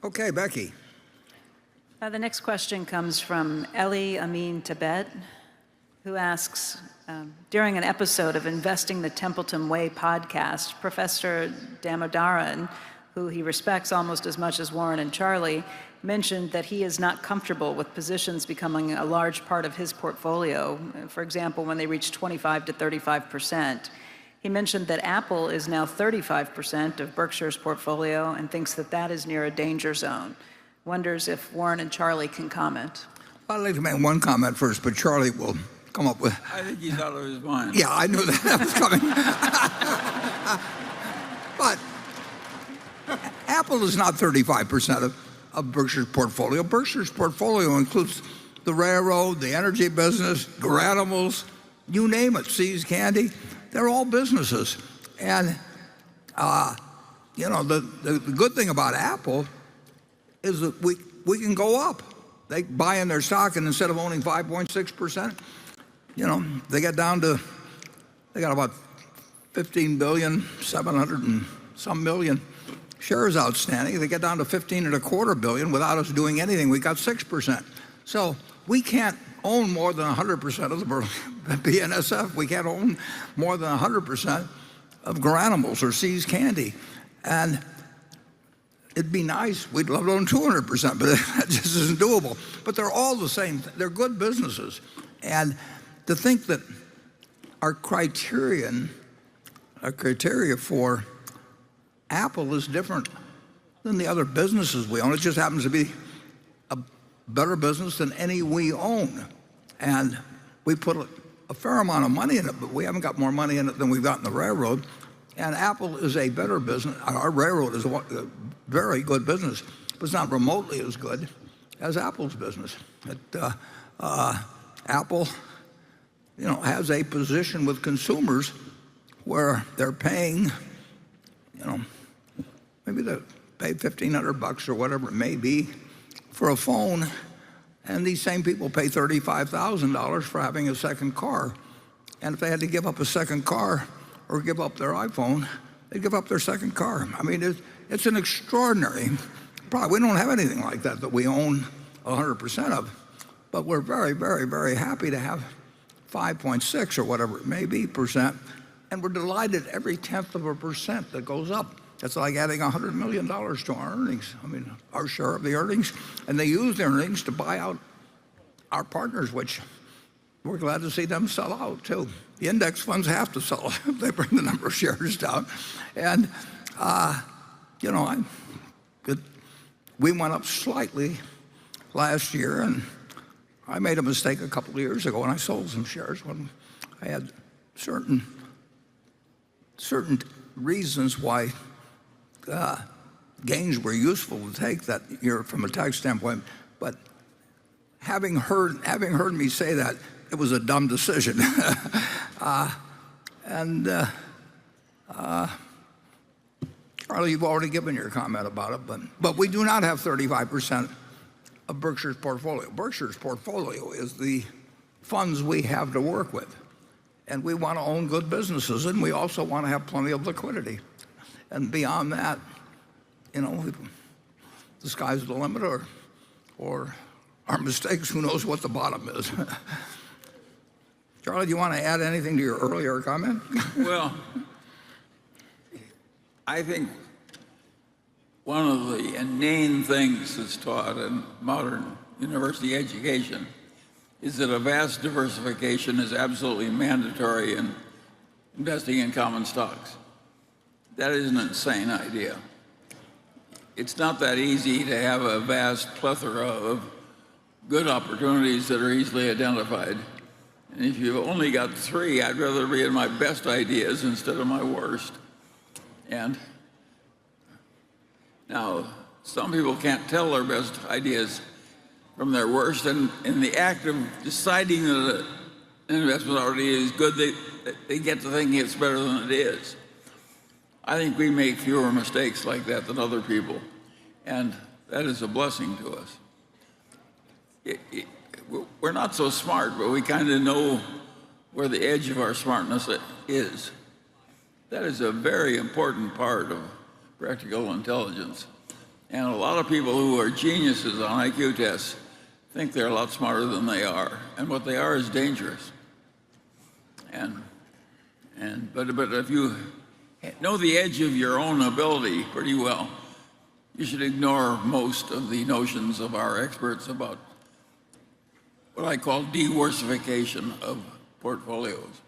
Okay, Becky. The next question comes from Ellie Amin Tibet, who asks, during an episode of Investing the Templeton Way podcast, Professor Damodaran, who he respects almost as much as Warren and Charlie, mentioned that he is not comfortable with positions becoming a large part of his portfolio, for example, when they reach 25 to 35%. He mentioned that Apple is now 35% of Berkshire's portfolio and thinks that that is near a danger zone. Wonders if Warren and Charlie can comment. I'd like to make one comment first, but Charlie will come up with. I think he's out of his mind. Yeah, I knew that was coming. But Apple is not 35% of Berkshire's portfolio. Berkshire's portfolio includes the railroad, the energy business, Garanimals, you name it, See's Candy. They're all businesses. And, the good thing about Apple is that we can go up. They buy in their stock, and instead of owning 5.6%, they got about 15 billion, 700 and some million shares outstanding. They get down to 15.25 billion without us doing anything. We got 6%. So we can't own more than 100% of the BNSF. We can't own more than 100% of Garanimals or See's Candy. And it'd be nice. We'd love to own 200%, but that just isn't doable. But they're all the same. They're good businesses. And to think that our criteria for Apple is different than the other businesses we own. It just happens to be a better business than any we own. And we put a fair amount of money in it, but we haven't got more money in it than we've got in the railroad. And Apple is a better business. Our railroad is a very good business, but it's not remotely as good as Apple's business. Apple, has a position with consumers where they're paying, maybe they pay $1,500 or whatever it may be for a phone, and these same people pay $35,000 for having a second car. And if they had to give up a second car or give up their iPhone, they'd give up their second car. I mean, it's an extraordinary product. We don't have anything like that we own 100% of, but we're very, very, very happy to have 5.6 or whatever it may be percent, and we're delighted every 1/10% that goes up. It's like adding $100 million to our earnings. I mean, our share of the earnings, and they use the earnings to buy out our partners, which we're glad to see them sell out too. The index funds have to sell if they bring the number of shares down. And, we went up slightly last year, and I made a mistake a couple of years ago, and I sold some shares when I had certain reasons why gains were useful to take that year from a tax standpoint. But having heard me say that, it was a dumb decision. Charlie, you've already given your comment about it, but we do not have 35% of Berkshire's portfolio. Berkshire's portfolio is the funds we have to work with. And we want to own good businesses, and we also want to have plenty of liquidity. And beyond that, the sky's the limit, or our mistakes, who knows what the bottom is. Charlie, do you want to add anything to your earlier comment? Well, I think one of the inane things that's taught in modern university education is that a vast diversification is absolutely mandatory in investing in common stocks. That is an insane idea. It's not that easy to have a vast plethora of good opportunities that are easily identified. And if you've only got 3, I'd rather be in my best ideas instead of my worst. And now, some people can't tell their best ideas from their worst, and in the act of deciding that an investment already is good, they get to thinking it's better than it is. I think we make fewer mistakes like that than other people, and that is a blessing to us. We're not so smart, but we kind of know where the edge of our smartness is. That is a very important part of practical intelligence. And a lot of people who are geniuses on IQ tests think they're a lot smarter than they are. And what they are is dangerous. But if you know the edge of your own ability pretty well, you should ignore most of the notions of our experts about what I call diversification of portfolios.